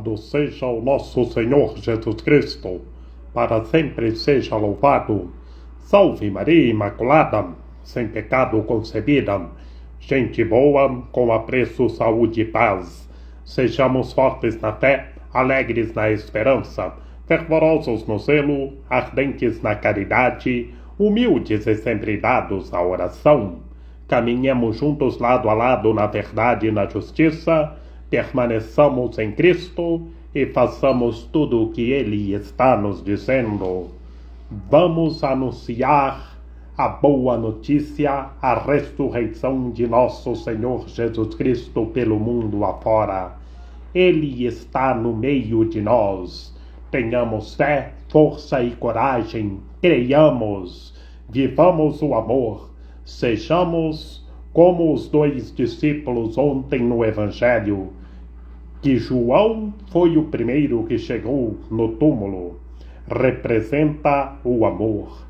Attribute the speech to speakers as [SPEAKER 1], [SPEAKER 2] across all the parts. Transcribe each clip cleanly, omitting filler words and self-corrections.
[SPEAKER 1] Louvado seja o nosso Senhor Jesus Cristo, para sempre seja louvado. Salve Maria Imaculada, sem pecado concebida, gente boa, com apreço, saúde e paz. Sejamos fortes na fé, alegres na esperança, fervorosos no zelo, ardentes na caridade, humildes e sempre dados à oração. Caminhemos juntos lado a lado na verdade e na justiça, permaneçamos em Cristo e façamos tudo o que Ele está nos dizendo. Vamos anunciar a boa notícia, a ressurreição de nosso Senhor Jesus Cristo pelo mundo afora. Ele está no meio de nós. Tenhamos fé, força e coragem, creiamos, vivamos o amor, sejamos como os 2 discípulos ontem no Evangelho, que João foi o primeiro que chegou no túmulo, representa o amor.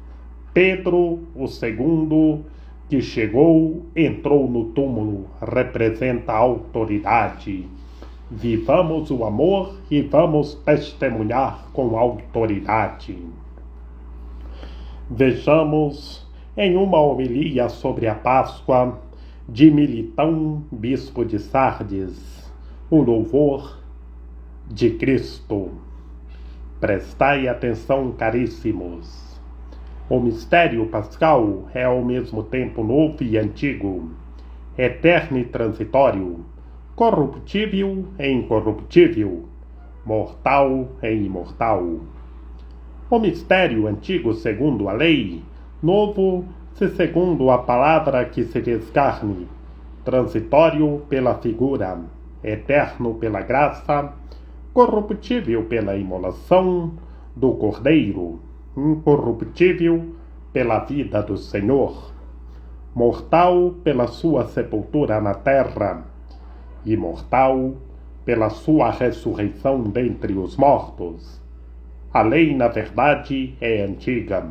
[SPEAKER 1] Pedro, o segundo que chegou, entrou no túmulo, representa a autoridade. Vivamos o amor e vamos testemunhar com autoridade. Vejamos em uma homilia sobre a Páscoa de Militão, bispo de Sardes, o louvor de Cristo. Prestai atenção, caríssimos. O mistério pascal é ao mesmo tempo novo e antigo, eterno e transitório, corruptível e incorruptível, mortal e imortal. O mistério antigo segundo a lei, novo se segundo a palavra que se fez carne, transitório pela figura, eterno pela graça, corruptível pela imolação do Cordeiro, incorruptível pela vida do Senhor, mortal pela sua sepultura na terra, imortal pela sua ressurreição dentre os mortos. A lei, na verdade, é antiga,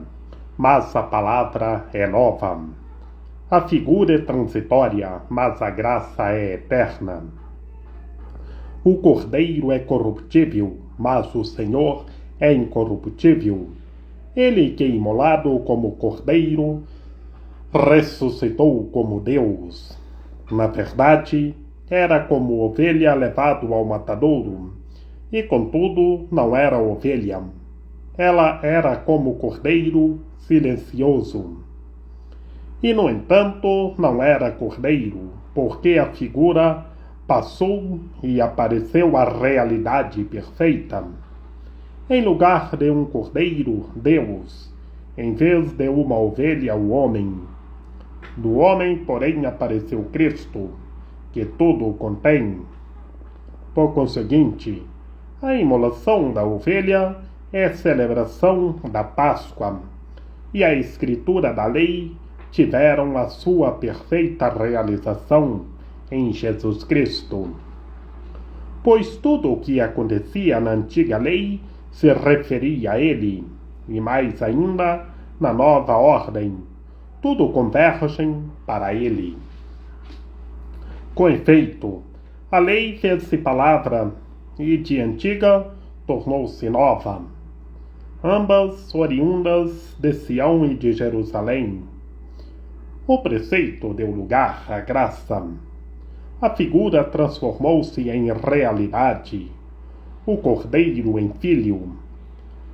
[SPEAKER 1] mas a palavra é nova. A figura é transitória, mas a graça é eterna. O Cordeiro é corruptível, mas o Senhor é incorruptível. Ele que, imolado como Cordeiro, ressuscitou como Deus. Na verdade, era como ovelha levado ao matadouro, e contudo não era ovelha. Ela era como cordeiro silencioso. E no entanto não era cordeiro, porque a figura passou e apareceu a realidade perfeita. Em lugar de um cordeiro, Deus, em vez de uma ovelha, o homem. Do homem, porém, apareceu Cristo, que tudo contém. Por conseguinte, a imolação da ovelha é celebração da Páscoa, e a escritura da lei tiveram a sua perfeita realização em Jesus Cristo. Pois tudo o que acontecia na antiga lei se referia a ele, e mais ainda na nova ordem, tudo converge para ele. Com efeito, a lei fez-se palavra e de antiga tornou-se nova, ambas oriundas de Sião e de Jerusalém. O preceito deu lugar à graça. A figura transformou-se em realidade, o cordeiro em filho,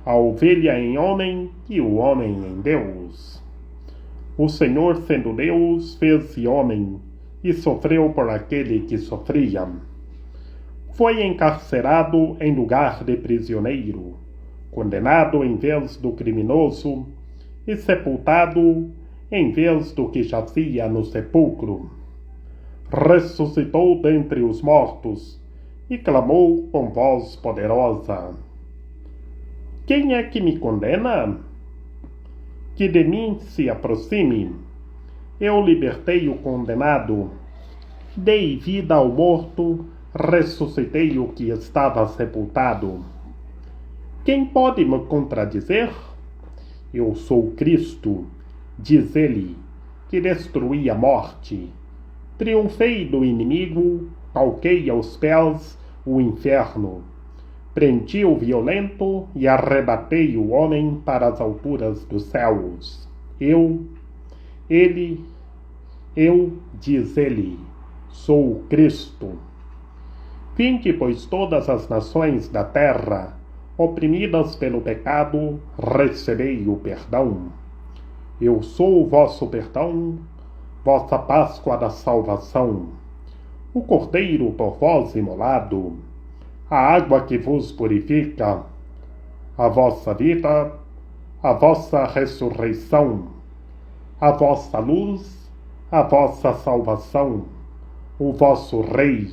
[SPEAKER 1] a ovelha em homem e o homem em Deus. O Senhor, sendo Deus, fez-se homem e sofreu por aquele que sofria. Foi encarcerado em lugar de prisioneiro, condenado em vez do criminoso e sepultado em vez do que jazia no sepulcro. Ressuscitou dentre os mortos e clamou com voz poderosa: Quem é que me condena? Que de mim se aproxime. Eu libertei o condenado, dei vida ao morto, ressuscitei o que estava sepultado. Quem pode me contradizer? Eu sou Cristo, diz ele, que destruí a morte. Triunfei do inimigo, calquei aos pés o inferno. Prendi o violento e arrebatei o homem para as alturas dos céus. Diz ele, sou o Cristo. Vinde, pois, todas as nações da terra, oprimidas pelo pecado, recebei o perdão. Eu sou o vosso perdão, vossa Páscoa da salvação, o Cordeiro por vós imolado, a água que vos purifica, a vossa vida, a vossa ressurreição, a vossa luz, a vossa salvação, o vosso Rei.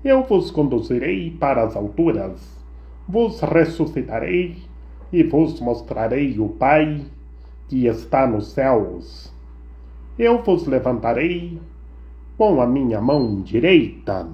[SPEAKER 1] Eu vos conduzirei para as alturas, vos ressuscitarei e vos mostrarei o Pai que está nos céus. Eu vos levantarei com a minha mão direita.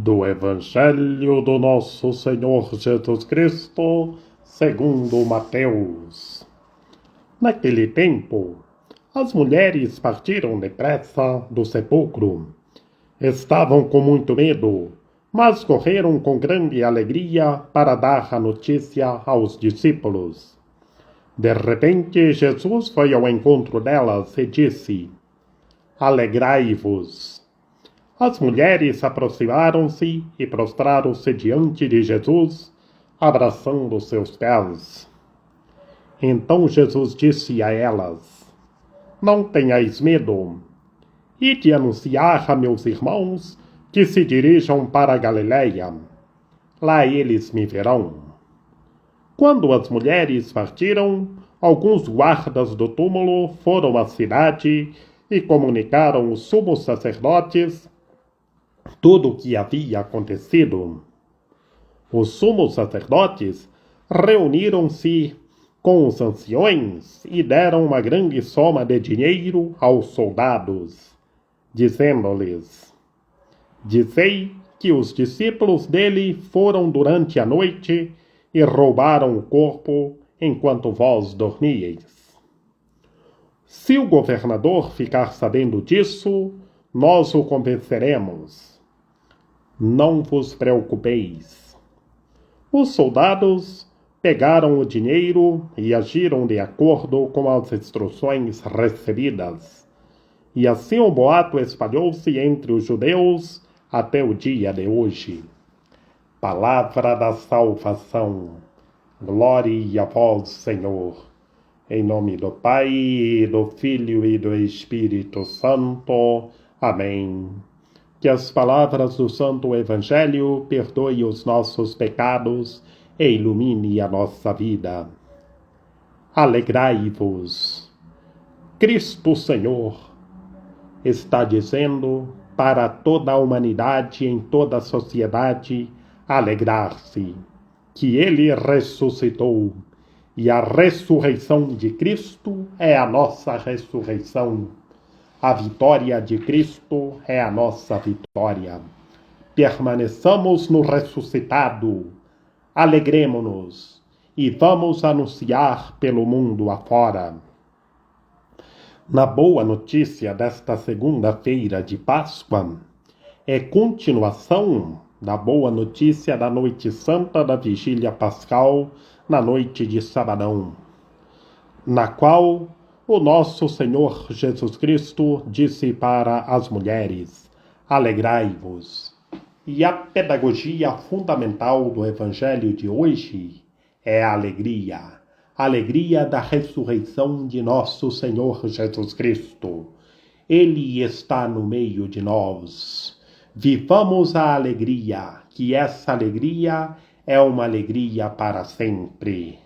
[SPEAKER 1] Do Evangelho do Nosso Senhor Jesus Cristo, segundo Mateus. Naquele tempo, as mulheres partiram depressa do sepulcro. Estavam com muito medo, mas correram com grande alegria para dar a notícia aos discípulos. De repente, Jesus foi ao encontro delas e disse: Alegrai-vos. As mulheres aproximaram-se e prostraram-se diante de Jesus, abraçando seus pés. Então Jesus disse a elas: Não tenhais medo. e de anunciar a meus irmãos que se dirijam para a Galiléia. Lá eles me verão. Quando as mulheres partiram, alguns guardas do túmulo foram à cidade e comunicaram aos sumos sacerdotes tudo o que havia acontecido. Os sumos sacerdotes reuniram-se com os anciões e deram uma grande soma de dinheiro aos soldados, dizendo-lhes: Dizei que os discípulos dele foram durante a noite e roubaram o corpo enquanto vós dormíeis. Se o governador ficar sabendo disso, nós o convenceremos. Não vos preocupeis. Os soldados pegaram o dinheiro e agiram de acordo com as instruções recebidas. E assim o boato espalhou-se entre os judeus até o dia de hoje. Palavra da salvação. Glória a vós, Senhor. Em nome do Pai, do Filho e do Espírito Santo. Amém. Que as palavras do Santo Evangelho perdoem os nossos pecados e ilumine a nossa vida. Alegrai-vos. Cristo Senhor está dizendo para toda a humanidade em toda a sociedade alegrar-se, que ele ressuscitou, e a ressurreição de Cristo é a nossa ressurreição. A vitória de Cristo é a nossa vitória. Permaneçamos no ressuscitado, alegremo-nos e vamos anunciar pelo mundo afora. Na boa notícia desta segunda-feira de Páscoa, é continuação da boa notícia da noite santa da vigília pascal, na noite de sabadão, na qual o nosso Senhor Jesus Cristo disse para as mulheres: alegrai-vos. E a pedagogia fundamental do Evangelho de hoje é a alegria da ressurreição de nosso Senhor Jesus Cristo. Ele está no meio de nós. Vivamos a alegria, que essa alegria é uma alegria para sempre.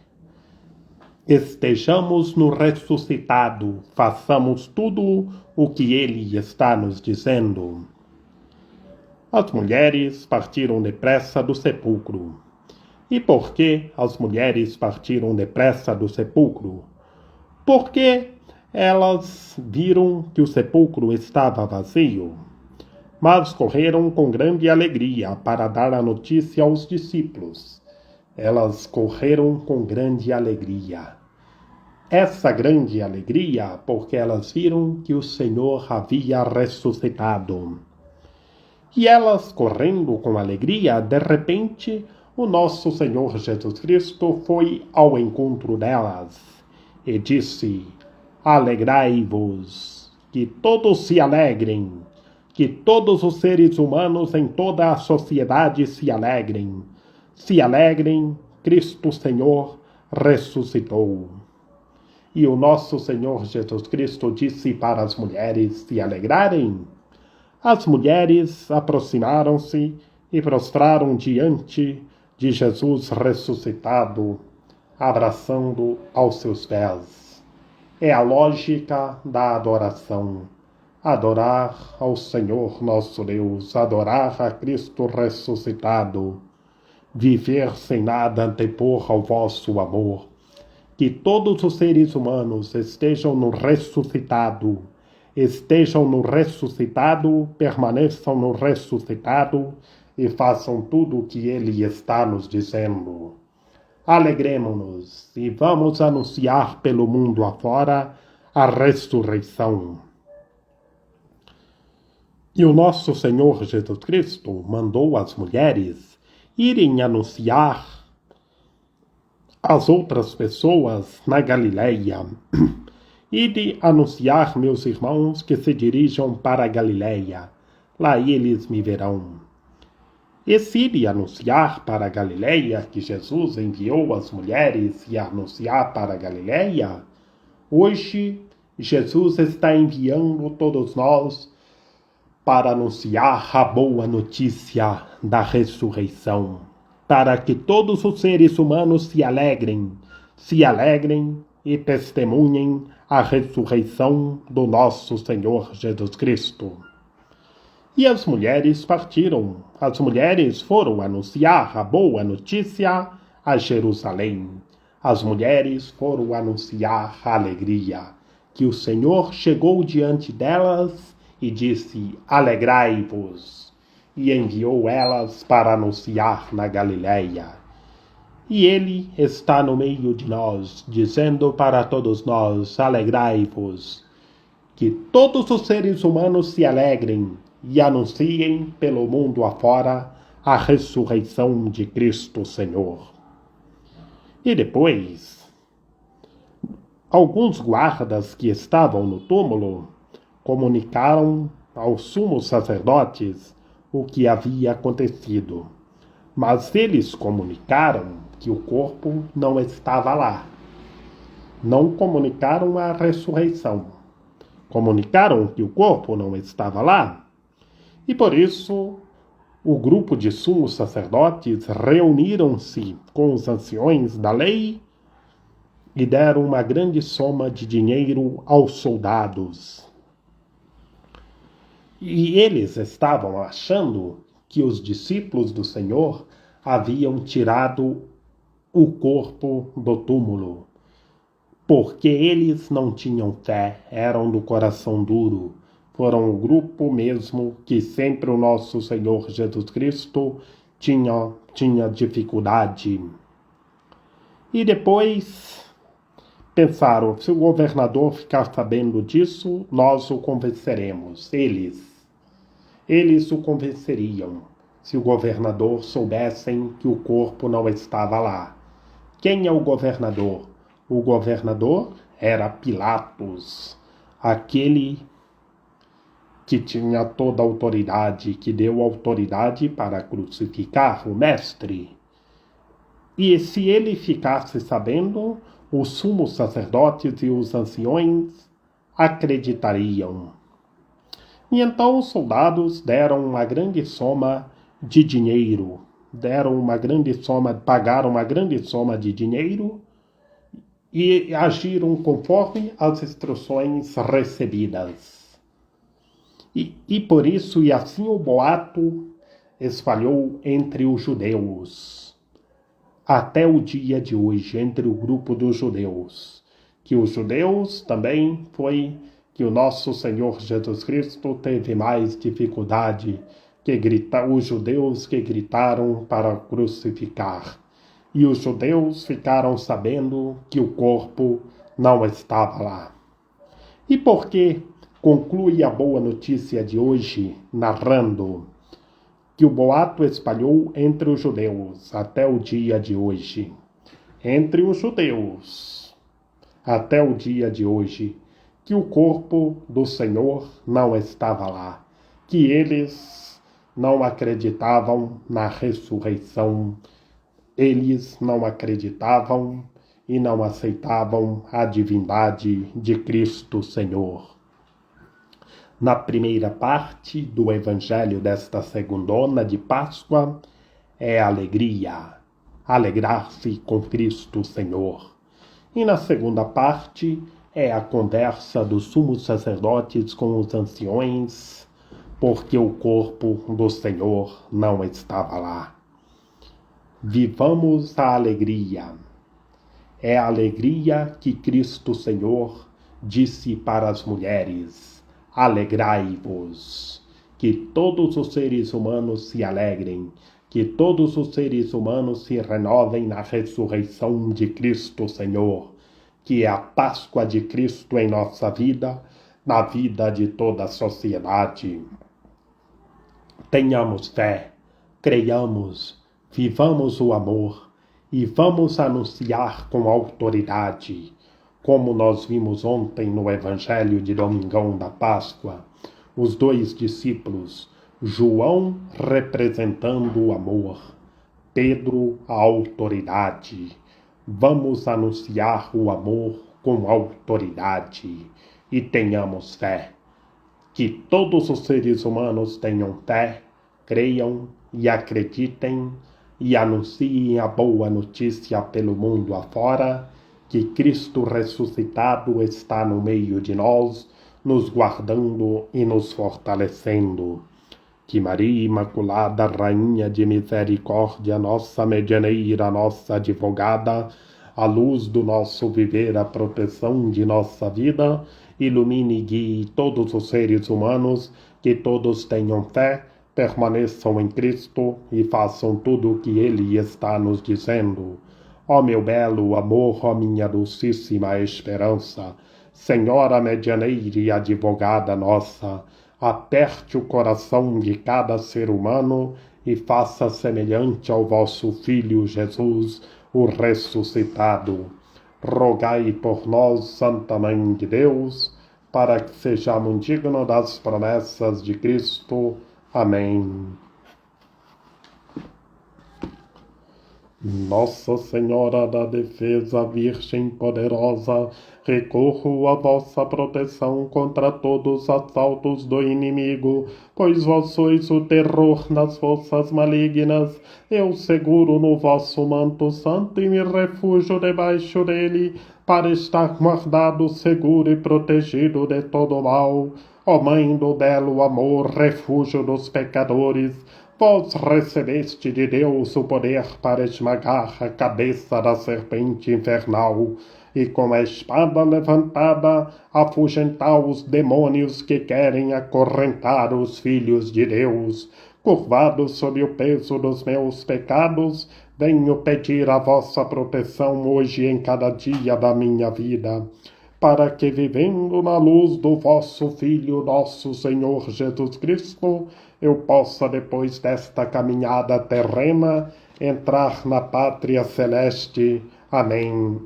[SPEAKER 1] Estejamos no ressuscitado, façamos tudo o que ele está nos dizendo. As mulheres partiram depressa do sepulcro. E por que as mulheres partiram depressa do sepulcro? Porque elas viram que o sepulcro estava vazio, mas correram com grande alegria para dar a notícia aos discípulos. Elas correram com grande alegria. Essa grande alegria porque elas viram que o Senhor havia ressuscitado. E elas, correndo com alegria, de repente, o nosso Senhor Jesus Cristo foi ao encontro delas e disse: alegrai-vos, que todos se alegrem, que todos os seres humanos em toda a sociedade se alegrem. Se alegrem, Cristo Senhor ressuscitou. E o nosso Senhor Jesus Cristo disse para as mulheres se alegrarem. As mulheres aproximaram-se e prostraram diante de Jesus ressuscitado, abraçando aos seus pés. É a lógica da adoração. Adorar ao Senhor nosso Deus, adorar a Cristo ressuscitado, viver sem nada antepor ao vosso amor. Que todos os seres humanos estejam no ressuscitado, permaneçam no ressuscitado e façam tudo o que ele está nos dizendo. Alegremo-nos e vamos anunciar pelo mundo afora a ressurreição. E o nosso Senhor Jesus Cristo mandou as mulheres irem anunciar às outras pessoas na Galiléia. E de anunciar, meus irmãos, que se dirijam para a Galiléia. Lá eles me verão. E se de anunciar para a Galiléia que Jesus enviou as mulheres e anunciar para a Galiléia, hoje Jesus está enviando todos nós para anunciar a boa notícia da ressurreição, para que todos os seres humanos se alegrem e testemunhem a ressurreição do nosso Senhor Jesus Cristo. E as mulheres partiram, as mulheres foram anunciar a boa notícia a Jerusalém. As mulheres foram anunciar a alegria, que o Senhor chegou diante delas e disse: alegrai-vos, e enviou elas para anunciar na Galileia. E ele está no meio de nós, dizendo para todos nós: alegrai-vos, que todos os seres humanos se alegrem e anunciem pelo mundo afora a ressurreição de Cristo Senhor. E depois, alguns guardas que estavam no túmulo comunicaram aos sumos sacerdotes o que havia acontecido. Mas eles comunicaram que o corpo não estava lá. Não comunicaram a ressurreição. Comunicaram que o corpo não estava lá. E por isso, o grupo de sumos sacerdotes reuniram-se com os anciões da lei e deram uma grande soma de dinheiro aos soldados. E eles estavam achando que os discípulos do Senhor haviam tirado o corpo do túmulo, porque eles não tinham fé, eram do coração duro. Foram o grupo mesmo que sempre o nosso Senhor Jesus Cristo tinha dificuldade. E depois pensaram: se o governador ficar sabendo disso, nós o convenceremos. Eles o convenceriam, se o governador soubessem que o corpo não estava lá. Quem é o governador? O governador era Pilatos, aquele que tinha toda a autoridade, que deu autoridade para crucificar o mestre. E se ele ficasse sabendo, os sumos sacerdotes e os anciões acreditariam. E então os soldados deram uma grande soma de dinheiro, pagaram uma grande soma de dinheiro e agiram conforme as instruções recebidas. E por isso, e assim o boato espalhou entre os judeus, até o dia de hoje, entre o grupo dos judeus, que os judeus também que o nosso Senhor Jesus Cristo teve mais dificuldade que os judeus que gritaram para crucificar. E os judeus ficaram sabendo que o corpo não estava lá. E por que conclui a boa notícia de hoje narrando que o boato espalhou entre os judeus até o dia de hoje? Entre os judeus, até o dia de hoje, que o corpo do Senhor não estava lá, que eles não acreditavam na ressurreição, eles não acreditavam e não aceitavam a divindade de Cristo Senhor. Na primeira parte do Evangelho desta segundona de Páscoa é alegria, alegrar-se com Cristo Senhor. E na segunda parte é a conversa dos sumos sacerdotes com os anciões, porque o corpo do Senhor não estava lá. Vivamos a alegria. É a alegria que Cristo Senhor disse para as mulheres: alegrai-vos. Que todos os seres humanos se alegrem, que todos os seres humanos se renovem na ressurreição de Cristo Senhor, que é a Páscoa de Cristo em nossa vida, na vida de toda a sociedade. Tenhamos fé, creiamos, vivamos o amor e vamos anunciar com autoridade, como nós vimos ontem no Evangelho de Domingão da Páscoa, os dois discípulos, João representando o amor, Pedro a autoridade. Vamos anunciar o amor com autoridade e tenhamos fé. que todos os seres humanos tenham fé, creiam e acreditem e anunciem a boa notícia pelo mundo afora, que Cristo ressuscitado está no meio de nós, nos guardando e nos fortalecendo. Que Maria Imaculada, Rainha de Misericórdia, nossa medianeira, nossa advogada, a luz do nosso viver, a proteção de nossa vida, ilumine e guie todos os seres humanos, que todos tenham fé, permaneçam em Cristo e façam tudo o que Ele está nos dizendo. Ó meu belo amor, ó minha dulcíssima esperança, Senhora medianeira e advogada nossa, aperte o coração de cada ser humano e faça semelhante ao vosso Filho Jesus, o ressuscitado. Rogai por nós, Santa Mãe de Deus, para que sejamos dignos das promessas de Cristo. Amém. Nossa Senhora da Defesa, Virgem poderosa, recorro à vossa proteção contra todos os assaltos do inimigo, pois vós sois o terror nas forças malignas. Eu seguro no vosso manto santo e me refugio debaixo dele, para estar guardado, seguro e protegido de todo mal. Ó Mãe do belo amor, refúgio dos pecadores, vós recebeste de Deus o poder para esmagar a cabeça da serpente infernal, e com a espada levantada, afugentar os demônios que querem acorrentar os filhos de Deus. Curvado sob o peso dos meus pecados, venho pedir a vossa proteção hoje em cada dia da minha vida, para que, vivendo na luz do vosso Filho, nosso Senhor Jesus Cristo, eu possa, depois desta caminhada terrena, entrar na pátria celeste. Amém.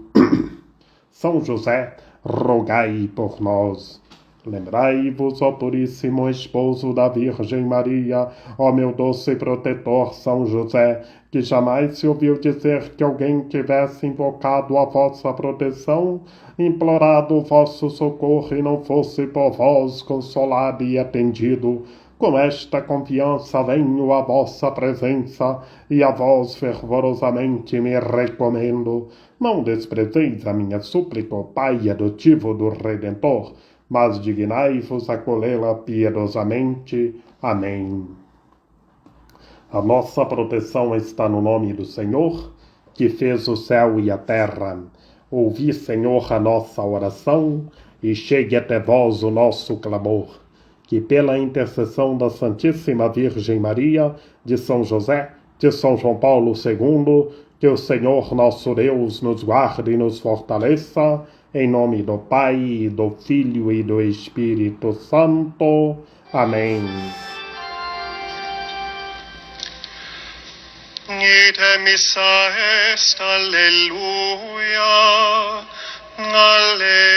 [SPEAKER 1] São José, rogai por nós. Lembrai-vos, ó puríssimo esposo da Virgem Maria, ó meu doce protetor São José, que jamais se ouviu dizer que alguém tivesse invocado a vossa proteção, implorado o vosso socorro e não fosse por vós consolado e atendido. Com esta confiança venho à vossa presença e a vós fervorosamente me recomendo. Não desprezeis a minha súplica, Pai adotivo do Redentor, mas dignai-vos acolhê-la piedosamente. Amém. A nossa proteção está no nome do Senhor, que fez o céu e a terra. Ouvi, Senhor, a nossa oração, e chegue até vós o nosso clamor. Que pela intercessão da Santíssima Virgem Maria, de São José, de São João Paulo II, que o Senhor nosso Deus nos guarde e nos fortaleça, em nome do Pai, do Filho e do Espírito Santo. Amém.
[SPEAKER 2] Ite missa est, alleluia, alleluia.